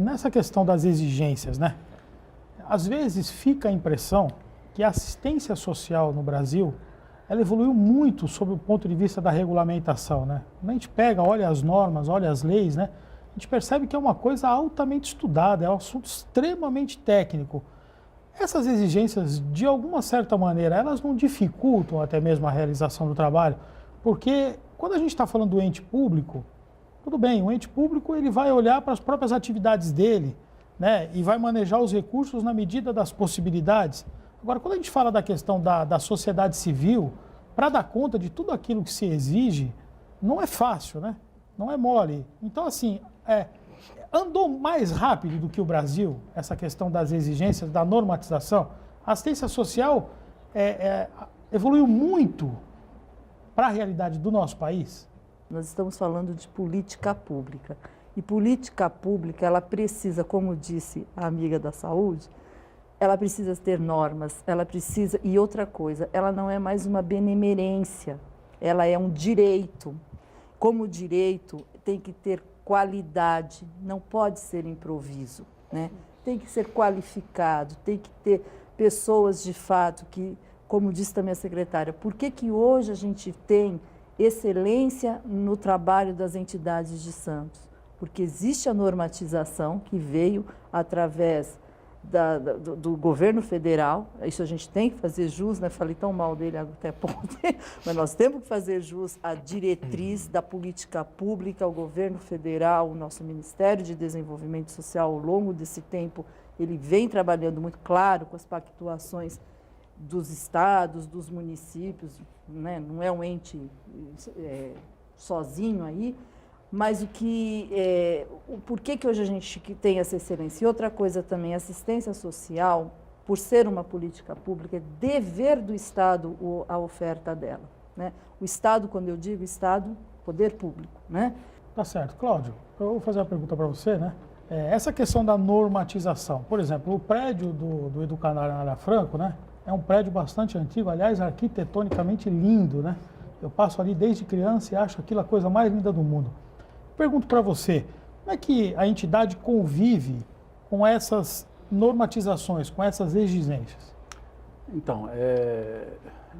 nessa questão das exigências, né? Às vezes fica a impressão que a assistência social no Brasil, ela evoluiu muito sob o ponto de vista da regulamentação, né? Quando a gente pega, olha as normas, olha as leis, né? A gente percebe que é uma coisa altamente estudada, é um assunto extremamente técnico. Essas exigências, de alguma certa maneira, elas não dificultam até mesmo a realização do trabalho, porque quando a gente está falando do ente público, tudo bem, o ente público ele vai olhar para as próprias atividades dele, né, e vai manejar os recursos na medida das possibilidades. Agora, quando a gente fala da questão da sociedade civil, para dar conta de tudo aquilo que se exige, não é fácil, né? Não é mole. Então, assim, andou mais rápido do que o Brasil, essa questão das exigências, da normatização. A assistência social evoluiu muito para a realidade do nosso país. Nós estamos falando de política pública. E política pública, ela precisa, como disse a amiga da saúde, ela precisa ter normas, ela precisa... E outra coisa, ela não é mais uma benemerência, ela é um direito. Como direito, tem que ter qualidade, não pode ser improviso, né? Tem que ser qualificado, tem que ter pessoas de fato que, como disse também a secretária, por que hoje a gente tem excelência no trabalho das entidades de Santos? Porque existe a normatização que veio através do governo federal, isso a gente tem que fazer jus, né? Falei tão mal dele até ontem, mas nós temos que fazer jus à diretriz da política pública, ao governo federal, o nosso Ministério de Desenvolvimento Social, ao longo desse tempo, ele vem trabalhando muito claro com as pactuações dos estados, dos municípios, né? Não é um ente sozinho aí, mas por que hoje a gente tem essa excelência? E outra coisa também, assistência social, por ser uma política pública, é dever do Estado a oferta dela, né? O Estado, quando eu digo Estado, poder público, né? Tá certo. Cláudio, eu vou fazer uma pergunta para você, né? Essa questão da normatização, por exemplo, o prédio do Educandário na Área Franco, né? É um prédio bastante antigo, aliás, arquitetonicamente lindo, né? Eu passo ali desde criança e acho aquilo a coisa mais linda do mundo. Pergunto para você, como é que a entidade convive com essas normatizações, com essas exigências? Então, é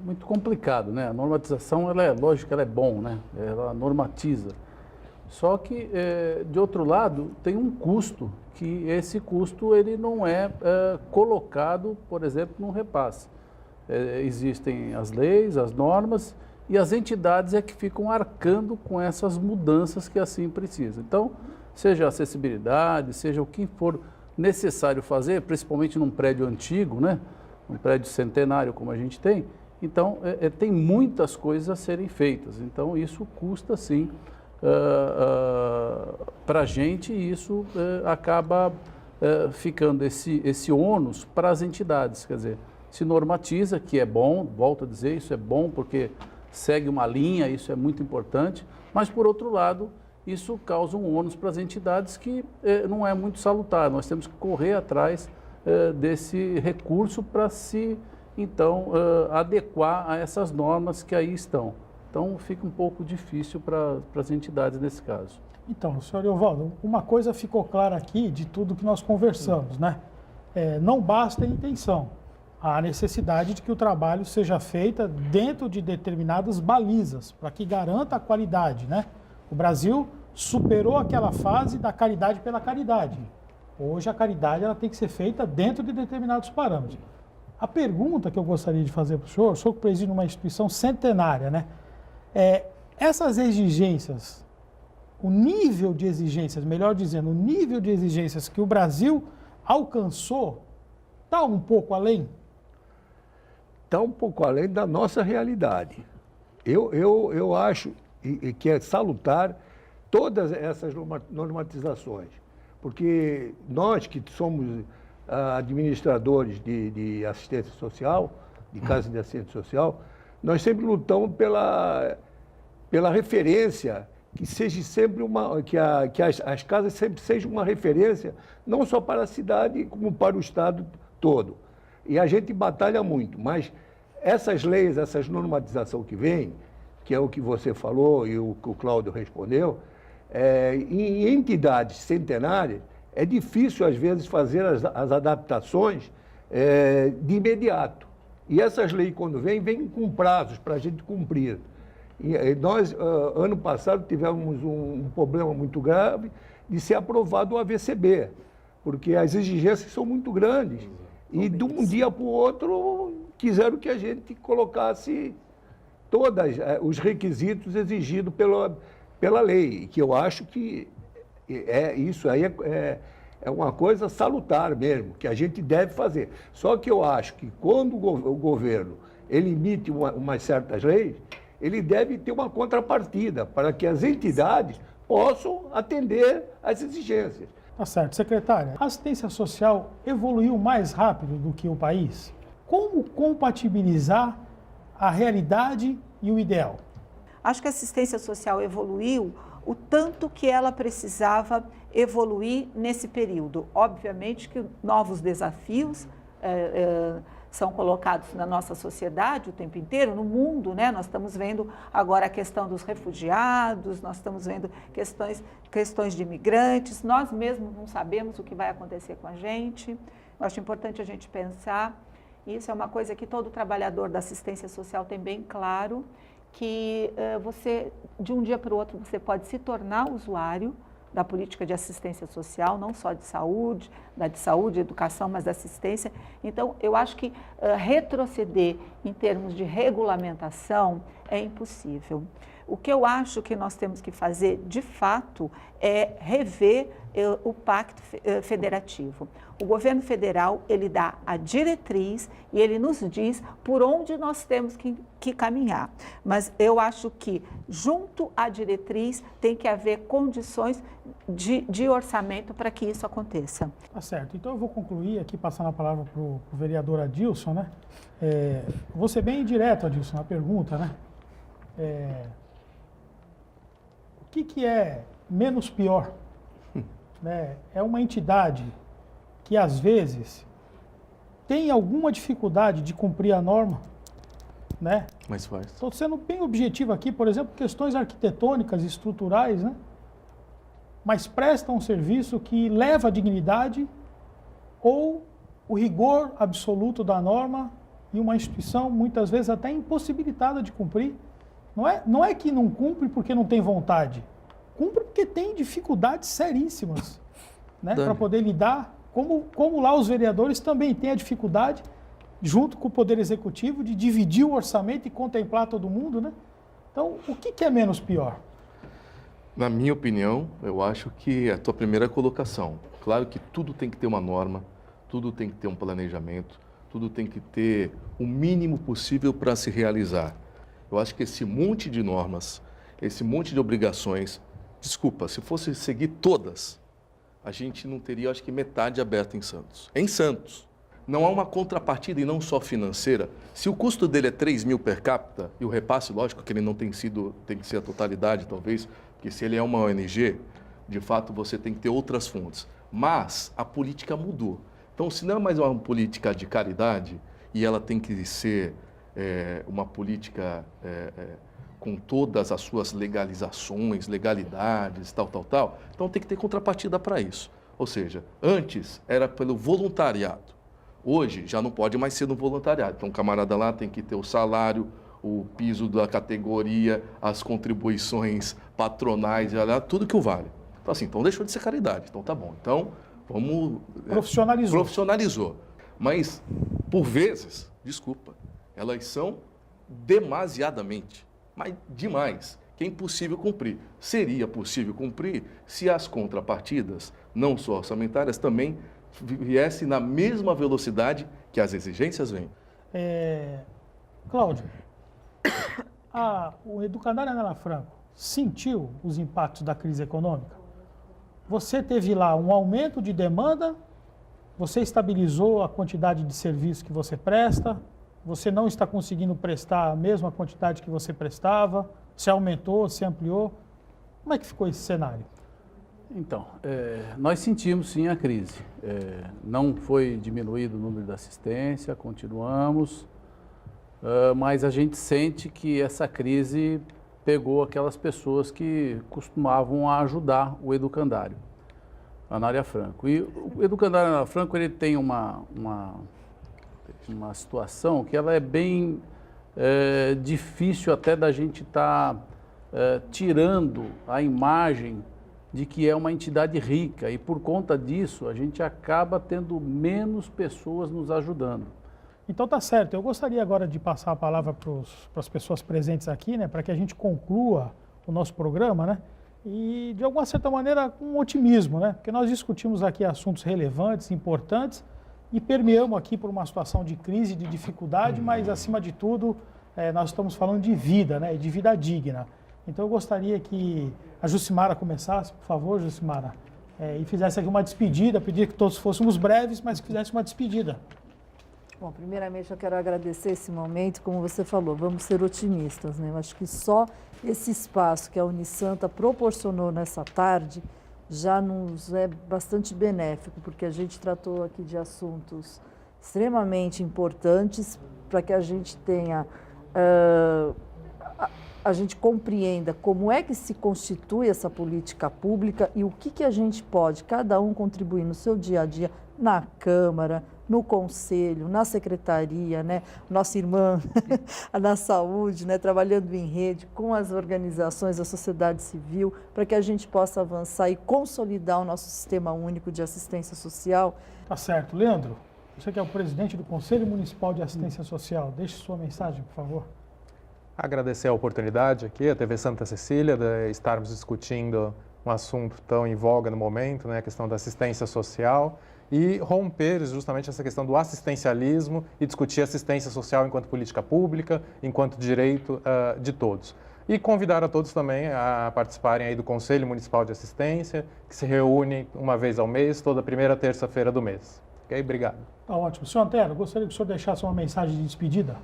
muito complicado, né? A normatização, ela é lógico, ela é bom, né? Ela normatiza. Só que, de outro lado, tem um custo, que esse custo ele não é colocado, por exemplo, num repasse. Existem as leis, as normas, e as entidades é que ficam arcando com essas mudanças que assim precisam. Então, seja acessibilidade, seja o que for necessário fazer, principalmente num prédio antigo, né? Um prédio centenário como a gente tem, então tem muitas coisas a serem feitas. Então, isso custa sim para a gente e isso acaba ficando esse ônus para as entidades. Quer dizer, se normatiza, que é bom, volto a dizer, isso é bom porque segue uma linha, isso é muito importante, mas, por outro lado, isso causa um ônus para as entidades que não é muito salutar. Nós temos que correr atrás desse recurso para se, então, adequar a essas normas que aí estão. Então, fica um pouco difícil para as entidades nesse caso. Então, senhor Eovaldo, uma coisa ficou clara aqui de tudo que nós conversamos, né? Não basta a intenção. Há necessidade de que o trabalho seja feito dentro de determinadas balizas, para que garanta a qualidade, né? O Brasil superou aquela fase da caridade pela caridade. Hoje a caridade ela tem que ser feita dentro de determinados parâmetros. A pergunta que eu gostaria de fazer para o senhor que preside uma instituição centenária, né? Essas exigências, o nível de exigências, melhor dizendo, o nível de exigências que o Brasil alcançou, está um pouco além? Está um pouco além da nossa realidade. Eu acho que é salutar todas essas normatizações, porque nós que somos administradores de assistência social, de casa de assistência social, nós sempre lutamos pela referência que seja sempre que as casas sempre sejam uma referência, não só para a cidade, como para o estado todo. E a gente batalha muito, mas essas leis, essas normatizações que vêm, que é o que você falou e o que o Cláudio respondeu, em entidades centenárias, é difícil, às vezes, fazer as adaptações de imediato. E essas leis, quando vêm com prazos para a gente cumprir. E nós, ano passado, tivemos um problema muito grave de ser aprovado o AVCB, porque as exigências são muito grandes. E de um dia para o outro, quiseram que a gente colocasse todos os requisitos exigidos pela lei, que eu acho que isso aí é uma coisa salutar mesmo, que a gente deve fazer. Só que eu acho que quando o governo ele emite umas certas leis, ele deve ter uma contrapartida para que as entidades possam atender às exigências. Tá certo. Secretária, a assistência social evoluiu mais rápido do que o país? Como compatibilizar a realidade e o ideal? Acho que a assistência social evoluiu o tanto que ela precisava evoluir nesse período. Obviamente que novos desafios são colocados na nossa sociedade o tempo inteiro, no mundo, né? Nós estamos vendo agora a questão dos refugiados, nós estamos vendo questões de imigrantes, nós mesmos não sabemos o que vai acontecer com a gente. Eu acho importante a gente pensar, isso é uma coisa que todo trabalhador da assistência social tem bem claro, que você, de um dia para o outro, você pode se tornar usuário da política de assistência social, não só de saúde, educação, mas da assistência. Então, eu acho que retroceder em termos de regulamentação é impossível. O que eu acho que nós temos que fazer, de fato, é rever o pacto federativo. O governo federal, ele dá a diretriz e ele nos diz por onde nós temos que caminhar. Mas eu acho que, junto à diretriz, tem que haver condições de orçamento para que isso aconteça. Tá certo. Então, eu vou concluir aqui, passando a palavra para o vereador Adilson, né? Vou ser bem direto, Adilson, na pergunta, né? O que é menos pior? Né? É uma entidade que, às vezes, tem alguma dificuldade de cumprir a norma, né? Mas faz. Estou sendo bem objetivo aqui, por exemplo, questões arquitetônicas e estruturais, né? Mas presta um serviço que leva a dignidade ou o rigor absoluto da norma e uma instituição, muitas vezes, até impossibilitada de cumprir. Não é que não cumpre porque não tem vontade. Cumpre porque tem dificuldades seríssimas, né, para poder lidar, como lá os vereadores também têm a dificuldade, junto com o Poder Executivo, de dividir o orçamento e contemplar todo mundo, né? Então, o que é menos pior? Na minha opinião, eu acho que é a tua primeira colocação. Claro que tudo tem que ter uma norma, tudo tem que ter um planejamento, tudo tem que ter o mínimo possível para se realizar. Eu acho que esse monte de normas, esse monte de obrigações, desculpa, se fosse seguir todas, a gente não teria, acho que, metade aberta em Santos. Em Santos. Não há uma contrapartida, e não só financeira. Se o custo dele é 3 mil per capita, e o repasse, lógico que ele não tem que ser a totalidade, talvez, porque se ele é uma ONG, de fato você tem que ter outras fontes. Mas a política mudou. Então, se não é mais uma política de caridade, e ela tem que ser uma política com todas as suas legalizações, legalidades, tal, então tem que ter contrapartida para isso. Ou seja, antes era pelo voluntariado, hoje já não pode mais ser no voluntariado. Então o camarada lá tem que ter o salário, o piso da categoria, as contribuições patronais, tudo que o vale. Então assim, então deixou de ser caridade, então tá bom. Então vamos... Profissionalizou. Mas, por vezes, desculpa, elas são demasiadamente, mas demais, que é impossível cumprir. Seria possível cumprir se as contrapartidas, não só orçamentárias, também viessem na mesma velocidade que as exigências vêm. Cláudio, o educandário Anela Franco sentiu os impactos da crise econômica? Você teve lá um aumento de demanda, você estabilizou a quantidade de serviço que você presta, você não está conseguindo prestar a mesma quantidade que você prestava, se aumentou, se ampliou. Como é que ficou esse cenário? Então, nós sentimos sim a crise. Não foi diminuído o número da assistência, continuamos, mas a gente sente que essa crise pegou aquelas pessoas que costumavam ajudar o educandário, a Anália Franco. E o educandário Anália Franco, ele tem uma situação que ela é bem difícil até da gente estar tirando a imagem de que é uma entidade rica, e por conta disso a gente acaba tendo menos pessoas nos ajudando. Então tá certo, eu gostaria agora de passar a palavra para as pessoas presentes aqui, né, para que a gente conclua o nosso programa, né, e de alguma certa maneira com otimismo, né, porque nós discutimos aqui assuntos relevantes, importantes, e permeamos aqui por uma situação de crise, de dificuldade, mas acima de tudo nós estamos falando de vida, né, de vida digna. Então eu gostaria que a Jucimara começasse, por favor, Jucimara, e fizesse aqui uma despedida, pedir que todos fôssemos breves, mas que fizesse uma despedida. Bom, primeiramente eu quero agradecer esse momento, como você falou, vamos ser otimistas, né? Eu acho que só esse espaço que a Unisanta proporcionou nessa tarde já nos é bastante benéfico, porque a gente tratou aqui de assuntos extremamente importantes para que a gente tenha... a gente compreenda como é que se constitui essa política pública e o que a gente pode, cada um contribuir no seu dia a dia, na Câmara, no Conselho, na Secretaria, né? Nossa irmã na saúde, né? Trabalhando em rede com as organizações da sociedade civil, para que a gente possa avançar e consolidar o nosso sistema único de assistência social. Tá certo. Leandro, você que é o presidente do Conselho Municipal de Assistência Social, deixe sua mensagem, por favor. Agradecer a oportunidade aqui, a TV Santa Cecília, de estarmos discutindo um assunto tão em voga no momento, né, a questão da assistência social, e romper justamente essa questão do assistencialismo e discutir assistência social enquanto política pública, enquanto direito de todos. E convidar a todos também a participarem aí do Conselho Municipal de Assistência, que se reúne uma vez ao mês, toda primeira terça-feira do mês. Ok? Obrigado. Tá ótimo. Senhor Antero, gostaria que o senhor deixasse uma mensagem de despedida.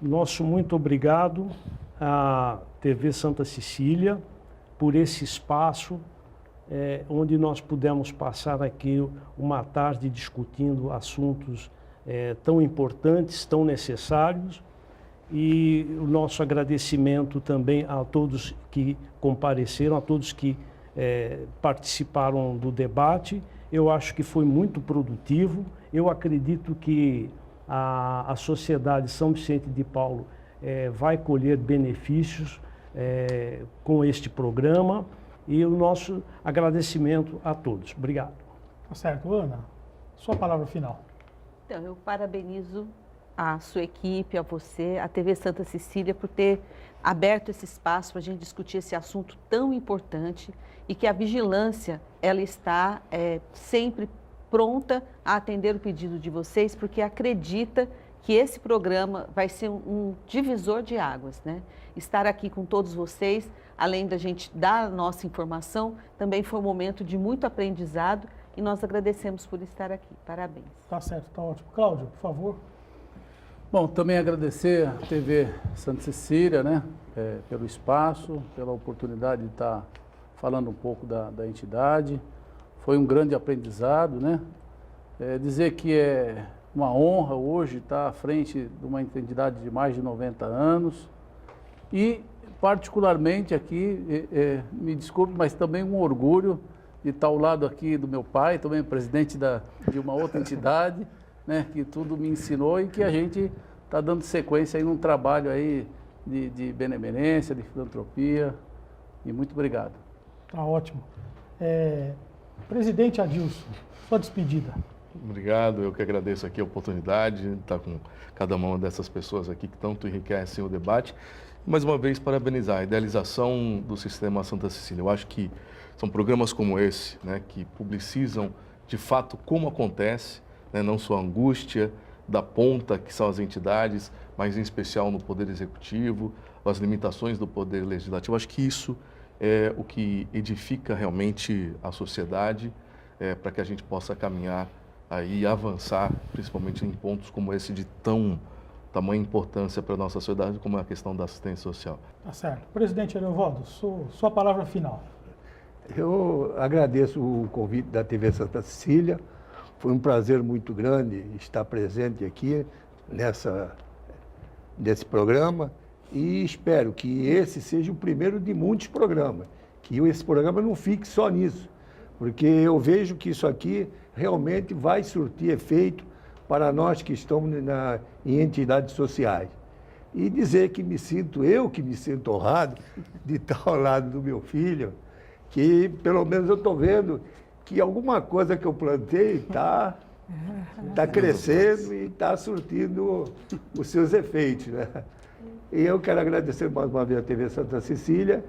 Nosso muito obrigado à TV Santa Cecília por esse espaço onde nós pudemos passar aqui uma tarde discutindo assuntos tão importantes, tão necessários, e o nosso agradecimento também a todos que compareceram, a todos que participaram do debate. Eu acho que foi muito produtivo. Eu acredito que a sociedade São Vicente de Paulo vai colher benefícios com este programa, e o nosso agradecimento a todos. Obrigado. Tá certo. Ana, sua palavra final. Então, eu parabenizo a sua equipe, a você, a TV Santa Cecília, por ter aberto esse espaço para a gente discutir esse assunto tão importante, e que a vigilância ela está sempre pronta a atender o pedido de vocês, porque acredita que esse programa vai ser um divisor de águas, né? Estar aqui com todos vocês, além da gente dar a nossa informação, também foi um momento de muito aprendizado, e nós agradecemos por estar aqui. Parabéns. Tá certo, tá ótimo. Cláudio, por favor. Bom, também agradecer à TV Santa Cecília, né, pelo espaço, pela oportunidade de estar falando um pouco da entidade. Foi um grande aprendizado, né? Dizer que é uma honra hoje estar à frente de uma entidade de mais de 90 anos e, particularmente aqui, me desculpe, mas também um orgulho de estar ao lado aqui do meu pai, também presidente de uma outra entidade, né, que tudo me ensinou, e que a gente está dando sequência aí num trabalho aí de benemerência, de filantropia, e muito obrigado. Tá ótimo. Presidente Adilson, sua despedida. Obrigado, eu que agradeço aqui a oportunidade de estar com cada uma dessas pessoas aqui que tanto enriquecem o debate. Mais uma vez, parabenizar a idealização do Sistema Santa Cecília. Eu acho que são programas como esse, né, que publicizam de fato como acontece, né, não só a angústia da ponta, que são as entidades, mas em especial no Poder Executivo, as limitações do Poder Legislativo. Eu acho que isso é o que edifica realmente a sociedade, para que a gente possa caminhar aí, avançar, principalmente em pontos como esse de tão tamanha importância para a nossa sociedade como é a questão da assistência social. Tá certo. Presidente Ariovaldo, sua palavra final. Eu agradeço o convite da TV Santa Cecília. Foi um prazer muito grande estar presente aqui nesse programa e espero que esse seja o primeiro de muitos programas, que esse programa não fique só nisso, porque eu vejo que isso aqui realmente vai surtir efeito para nós que estamos em entidades sociais. E dizer que me sinto honrado de estar ao lado do meu filho, que pelo menos eu estou vendo que alguma coisa que eu plantei está crescendo e está surtindo os seus efeitos, né? E eu quero agradecer mais uma vez a TV Santa Cecília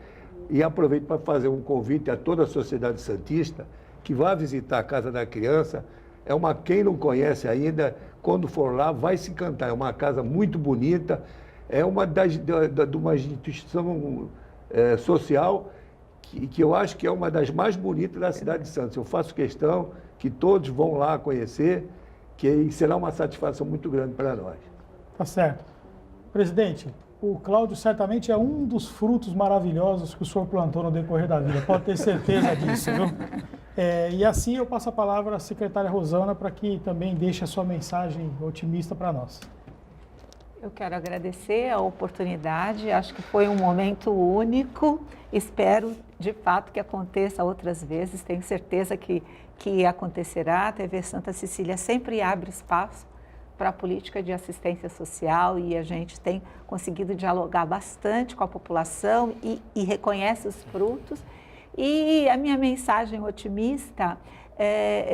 e aproveito para fazer um convite a toda a sociedade santista que vá visitar a Casa da Criança. Quem não conhece ainda, quando for lá, vai se encantar. É uma casa muito bonita, é de uma instituição social que eu acho que é uma das mais bonitas da cidade de Santos. Eu faço questão que todos vão lá conhecer, que será uma satisfação muito grande para nós. Tá certo. Presidente, o Cláudio certamente é um dos frutos maravilhosos que o senhor plantou no decorrer da vida, pode ter certeza disso, viu? E assim eu passo a palavra à secretária Rosana para que também deixe a sua mensagem otimista para nós. Eu quero agradecer a oportunidade, acho que foi um momento único, espero de fato que aconteça outras vezes, tenho certeza que acontecerá. A TV Santa Cecília sempre abre espaço para a política de assistência social e a gente tem conseguido dialogar bastante com a população e reconhece os frutos. E a minha mensagem otimista,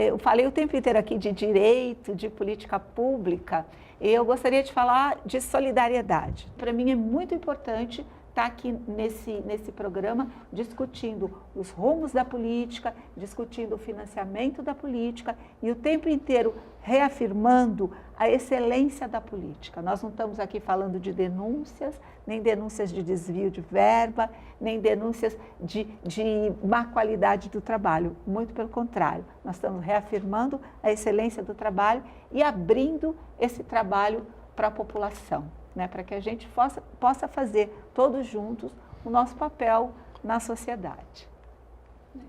eu falei o tempo inteiro aqui de direito, de política pública, eu gostaria de falar de solidariedade. Para mim é muito importante estar aqui nesse programa discutindo os rumos da política, discutindo o financiamento da política e o tempo inteiro reafirmando a excelência da política. Nós não estamos aqui falando de denúncias, nem denúncias de desvio de verba, nem denúncias de má qualidade do trabalho. Muito pelo contrário, nós estamos reafirmando a excelência do trabalho e abrindo esse trabalho para a população, né, para que a gente possa fazer todos juntos o nosso papel na sociedade.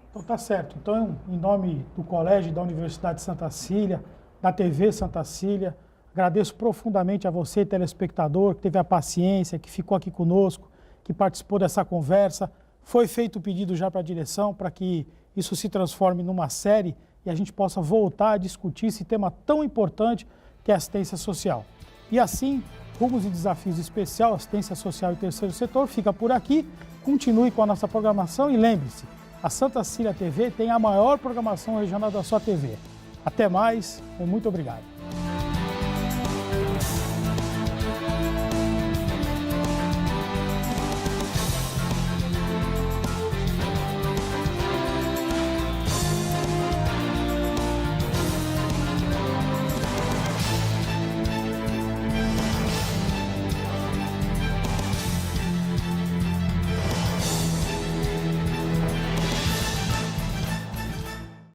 Então tá certo. Então, em nome do Colégio da Universidade Santa Cecília, da TV Santa Cecília, agradeço profundamente a você, telespectador, que teve a paciência, que ficou aqui conosco, que participou dessa conversa. Foi feito o pedido já para a direção para que isso se transforme numa série e a gente possa voltar a discutir esse tema tão importante que é a assistência social. E assim, Rumos e Desafios Especial, Assistência Social e Terceiro Setor, fica por aqui. Continue com a nossa programação e lembre-se, a Santa Cecília TV tem a maior programação regional da sua TV. Até mais, muito obrigado.